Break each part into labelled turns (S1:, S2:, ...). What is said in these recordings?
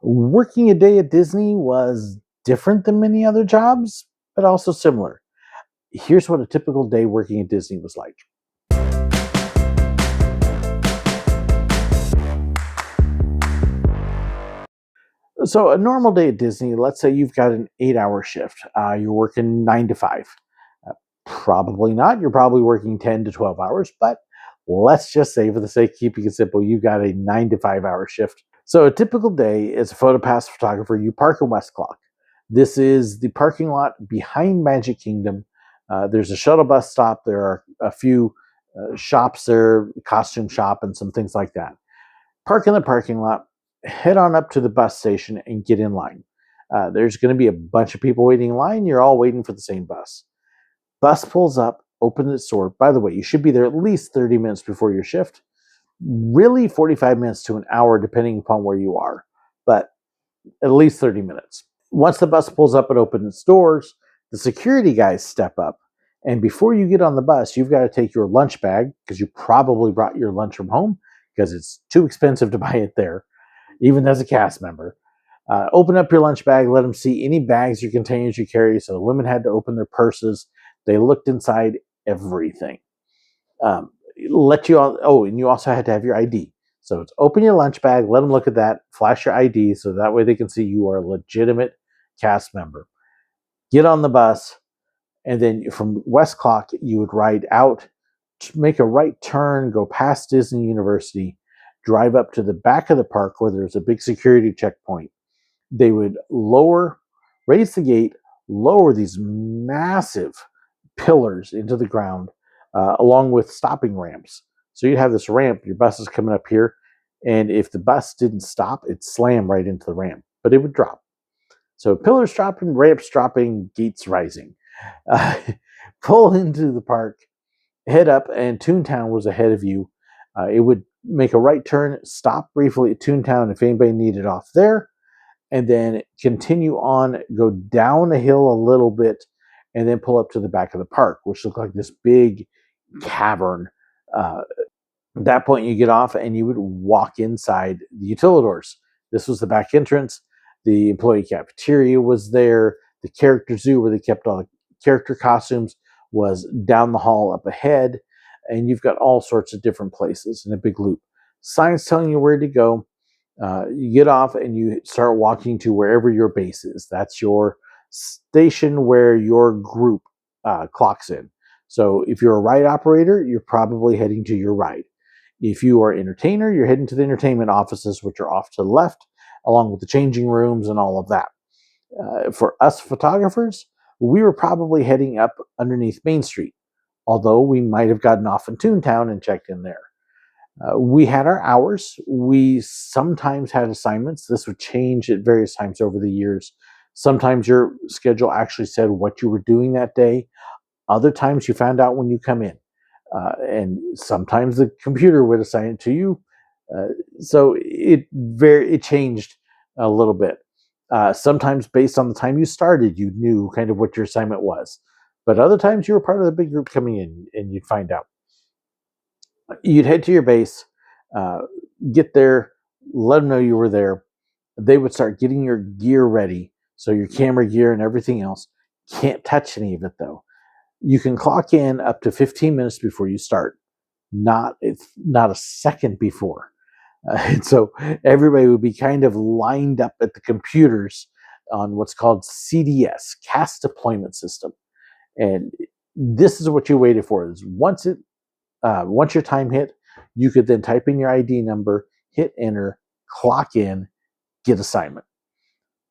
S1: Working a day at Disney was different than many other jobs, but also similar. Here's what a typical day working at Disney was like. So, a normal day at Disney, let's say you've got an 8 hour shift. You're working 9 to 5. Uh, Probably not. You're probably working 10 to 12 hours, but let's just say, for the sake of keeping it simple, you've got a 9 to 5 hour shift. So, a typical day as a Photopass photographer, you park in West Clock. This is the parking lot behind Magic Kingdom. There's a shuttle bus stop. There are a few shops there, costume shop, and some things like that. Park in the parking lot, head on up to the bus station, and get in line. There's going to be a bunch of people waiting in line. You're all waiting for the same bus. Bus pulls up, opens its door. By the way, you should be there at least 30 minutes before your shift. Really, 45 minutes to an hour, depending upon where you are, but at least 30 minutes. Once the bus pulls up and opens its doors, the security guys step up. And before you get on the bus, you've got to take your lunch bag, because you probably brought your lunch from home because it's too expensive to buy it there, even as a cast member. Open up your lunch bag, let them see any bags or containers you carry. So the women had to open their purses. They looked inside everything. Um, let you all, oh, and you also had to have your ID. So it's open your lunch bag, let them look at that, flash your ID so that way they can see you are a legitimate cast member. Get on the bus, and then from West Clock, you would ride out, make a right turn, go past Disney University, drive up to the back of the park where there's a big security checkpoint. They would raise the gate, lower these massive pillars into the ground, along with stopping ramps. So you'd have this ramp, your bus is coming up here, and if the bus didn't stop, it'd slam right into the ramp, but it would drop. So pillars dropping, ramps dropping, gates rising. Uh, Pull into the park, head up, and Toontown was ahead of you. It would make a right turn, stop briefly at Toontown if anybody needed off there, and then continue on, go down a hill a little bit, and then pull up to the back of the park, which looked like this big cavern. At that point, you get off and you would walk inside the utilidors. This was the back entrance. The employee cafeteria was there. The character zoo, where they kept all the character costumes, was down the hall up ahead. And you've got all sorts of different places in a big loop. Signs telling you where to go. You get off and you start walking to wherever your base is. That's your station where your group clocks in. So if you're a ride operator, you're probably heading to your ride. If you are an entertainer, you're heading to the entertainment offices, which are off to the left, along with the changing rooms and all of that. For us photographers, we were probably heading up underneath Main Street, although we might have gotten off in Toontown and checked in there. We had our hours. We sometimes had assignments. This would change at various times over the years. Sometimes your schedule actually said what you were doing that day. Other times you found out when you come in. And sometimes the computer would assign it to you. So it changed a little bit. Sometimes based on the time you started, you knew kind of what your assignment was. But other times you were part of the big group coming in and you'd find out. You'd head to your base, uh, get there, let them know you were there. They would start getting your gear ready. So your camera gear and everything else. Can't touch any of it though. You can clock in up to 15 minutes before you start. It's not a second before. And so everybody would be kind of lined up at the computers on what's called CDS, Cast Deployment System. And this is what you waited for. Is once your time hit, you could then type in your ID number, hit enter, clock in, get assignment.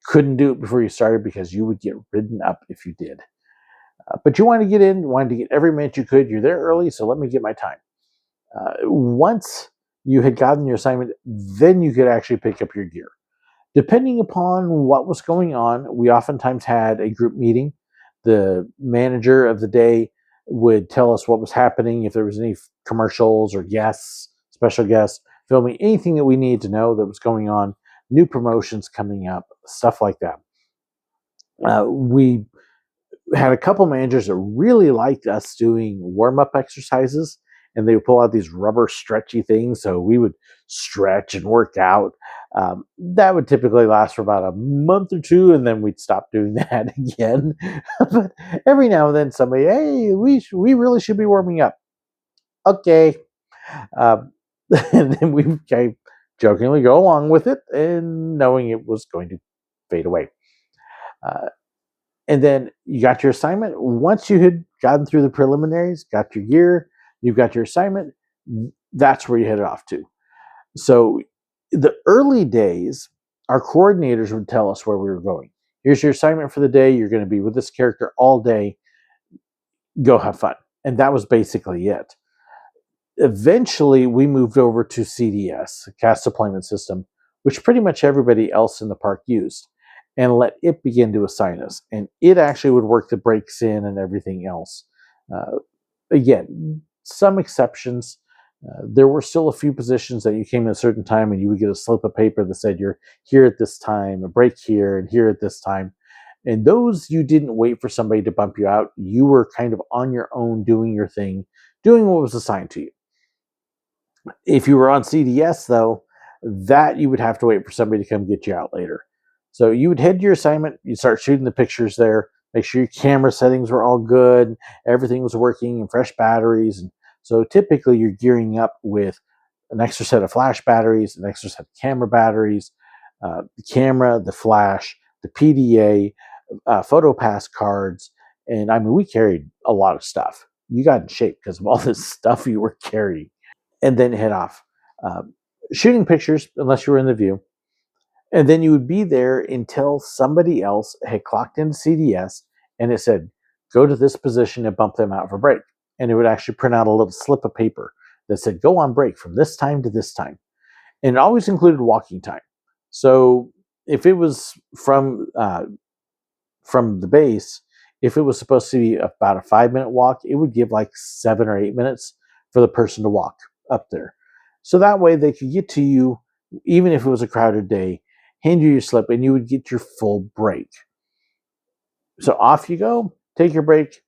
S1: Couldn't do it before you started because you would get ridden up if you did. But you wanted to get in, you wanted to get every minute you could. You're there early, so let me get my time. Once you had gotten your assignment, then you could actually pick up your gear. Depending upon what was going on, we oftentimes had a group meeting. The manager of the day would tell us what was happening, if there was any commercials or guests, special guests, filming, anything that we needed to know that was going on, new promotions coming up, stuff like that. We had a couple managers that really liked us doing warm-up exercises, and they would pull out these rubber stretchy things. So we would stretch and work out. That would typically last for about a month or two, and then we'd stop doing that again. But every now and then, somebody, hey, we really should be warming up. Okay, um, and then we kind of jokingly go along with it, and knowing it was going to fade away. Uh, and then you got your assignment. Once you had gotten through the preliminaries, got your gear, you've got your assignment, that's where you headed off to. So the early days, our coordinators would tell us where we were going. Here's your assignment for the day. You're going to be with this character all day. Go have fun. And that was basically it. Eventually, we moved over to CDS, Cast Deployment System, which pretty much everybody else in the park used, and let it begin to assign us. And it actually would work the breaks in and everything else. Again, some exceptions. There were still a few positions that you came at a certain time and you would get a slip of paper that said you're here at this time, a break here, and here at this time. And those you didn't wait for somebody to bump you out. You were kind of on your own doing your thing, doing what was assigned to you. If you were on CDS, though, that you would have to wait for somebody to come get you out later. So you would head to your assignment, you'd start shooting the pictures there, make sure your camera settings were all good, everything was working, and fresh batteries. And so typically you're gearing up with an extra set of flash batteries, an extra set of camera batteries, the camera, the flash, the PDA, Photopass cards. And I mean, we carried a lot of stuff. You got in shape because of all this stuff you were carrying. And then head off. Shooting pictures, unless you were in the view. And then you would be there until somebody else had clocked into CDS and it said, go to this position and bump them out for break. And it would actually print out a little slip of paper that said, go on break from this time to this time. And it always included walking time. So if it was from the base, if it was supposed to be about a 5-minute walk, it would give like 7 or 8 minutes for the person to walk up there. So that way they could get to you, even if it was a crowded day, hand you your slip, and you would get your full break. So off you go, take your break.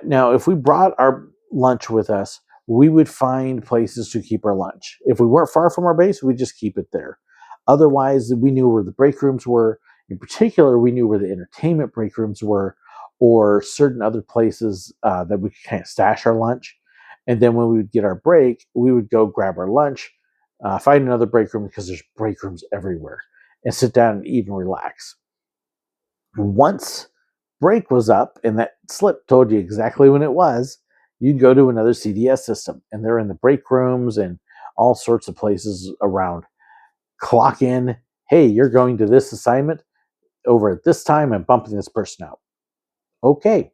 S1: Now, if we brought our lunch with us, we would find places to keep our lunch. If we weren't far from our base, we'd just keep it there. Otherwise, we knew where the break rooms were. In particular, we knew where the entertainment break rooms were, or certain other places that we could kind of stash our lunch. And then when we would get our break, we would go grab our lunch, find another break room because there's break rooms everywhere, and sit down and eat and relax. Once break was up and that slip told you exactly when it was, you'd go to another CDS system, and they're in the break rooms and all sorts of places around. Clock in, hey, you're going to this assignment over at this time and bumping this person out. Okay.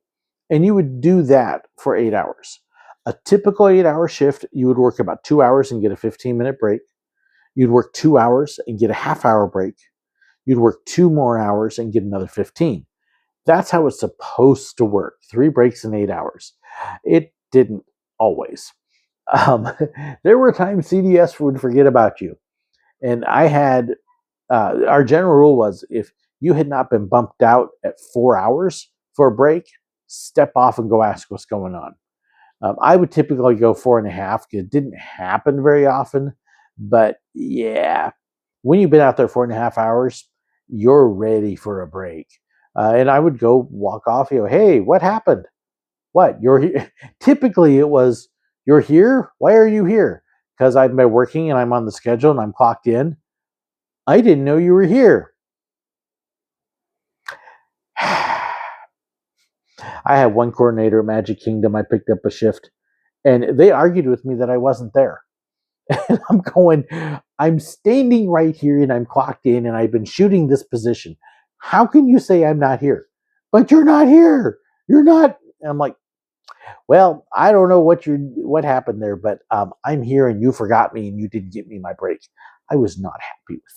S1: And you would do that for 8 hours. A typical 8-hour shift, you would work about 2 hours and get a 15-minute break. You'd work 2 hours and get a half-hour break. You'd work 2 more hours and get another 15. That's how it's supposed to work. 3 breaks in 8 hours. It didn't always. Um, there were times CDS would forget about you. And I had, our general rule was if you had not been bumped out at 4 hours for a break, step off and go ask what's going on. I would typically go 4.5 because it didn't happen very often. But yeah, when you've been out there 4.5 hours, you're ready for a break. And I would go walk off, hey, what happened? What? You're here? Typically it was, you're here? Why are you here? Because I've been working and I'm on the schedule and I'm clocked in. I didn't know you were here. I had one coordinator at Magic Kingdom. I picked up a shift and they argued with me that I wasn't there. And I'm going, I'm standing right here and I'm clocked in and I've been shooting this position. How can you say I'm not here? But you're not here. You're not. And I'm like, well, I don't know what happened there, but I'm here and you forgot me and you didn't get me my break. I was not happy with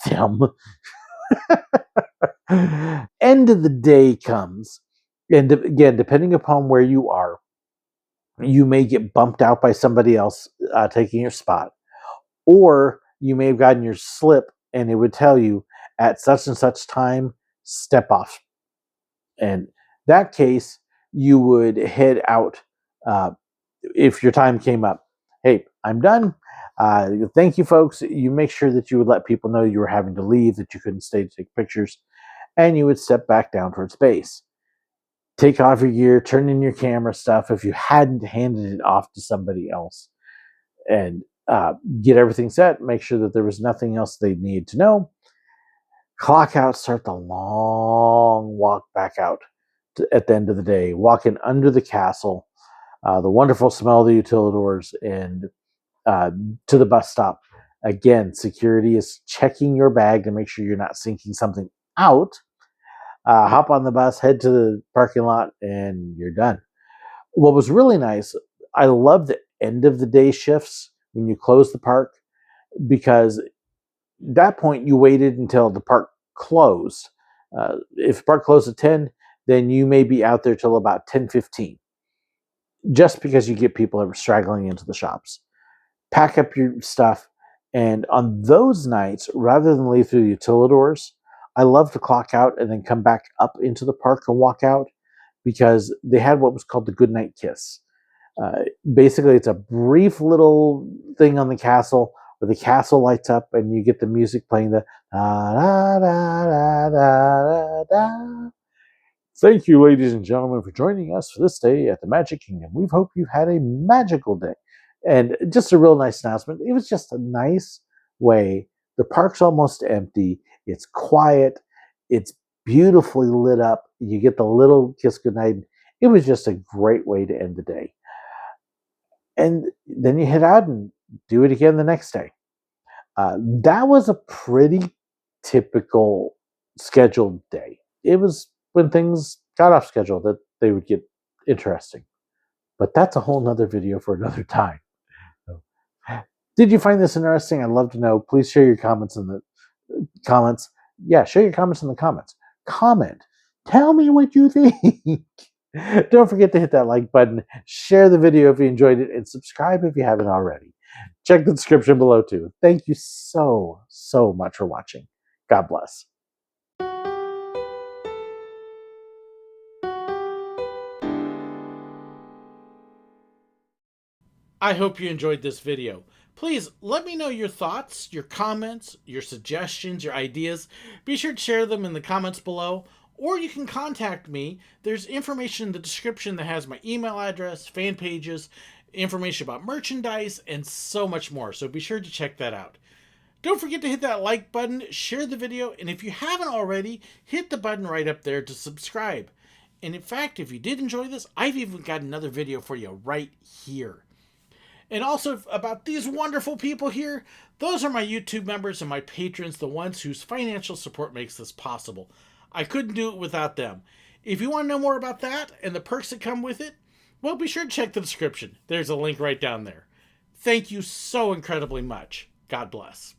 S1: them. End of the day comes, and again, depending upon where you are, you may get bumped out by somebody else taking your spot, or you may have gotten your slip and it would tell you at such and such time, step off. And that case, you would head out if your time came up. Hey, I'm done. Thank you, folks. You make sure that you would let people know you were having to leave, that you couldn't stay to take pictures, and you would step back down towards base. Take off your gear, turn in your camera stuff if you hadn't handed it off to somebody else, and get everything set. Make sure that there was nothing else they needed to know. Clock out, start the long walk back out at the end of the day, walking under the castle, the wonderful smell of the utilidors, and uh, to the bus stop. Again, security is checking your bag to make sure you're not sinking something out. Hop on the bus, head to the parking lot, and you're done. What was really nice, I love the end of the day shifts when you close the park, because at that point you waited until the park closed. If the park closed at 10, then you may be out there till about 10:15, just because you get people that are straggling into the shops. Pack up your stuff, and on those nights, rather than leave through the utilidors, I love to clock out and then come back up into the park and walk out, because they had what was called the goodnight kiss. Uh, Basically, it's a brief little thing on the castle where the castle lights up and you get the music playing, the da da da da da da. Thank you, ladies and gentlemen, for joining us for this day at the Magic Kingdom. We hope you've had a magical day. And just a real nice announcement. It was just a nice way. The park's almost empty. It's quiet. It's beautifully lit up. You get the little kiss goodnight. It was just a great way to end the day. And then you head out and do it again the next day. That was a pretty typical scheduled day. It was when things got off schedule that they would get interesting. But that's a whole nother video for another time. So, did you find this interesting? I'd love to know. Please share your comments in the comments. Yeah, share your comments in the comments. Comment. Tell me what you think. Don't forget to hit that like button, share the video if you enjoyed it, and subscribe if you haven't already. Check the description below too. Thank you so, so much for watching. God bless.
S2: I hope you enjoyed this video. Please let me know your thoughts, your comments, your suggestions, your ideas. Be sure to share them in the comments below, or you can contact me. There's information in the description that has my email address, fan pages, information about merchandise, and so much more. So be sure to check that out. Don't forget to hit that like button, share the video, and if you haven't already, hit the button right up there to subscribe. And in fact, if you did enjoy this, I've even got another video for you right here. And also about these wonderful people here, those are my YouTube members and my patrons, the ones whose financial support makes this possible. I couldn't do it without them. If you want to know more about that and the perks that come with it, well, be sure to check the description. There's a link right down there. Thank you so incredibly much. God bless.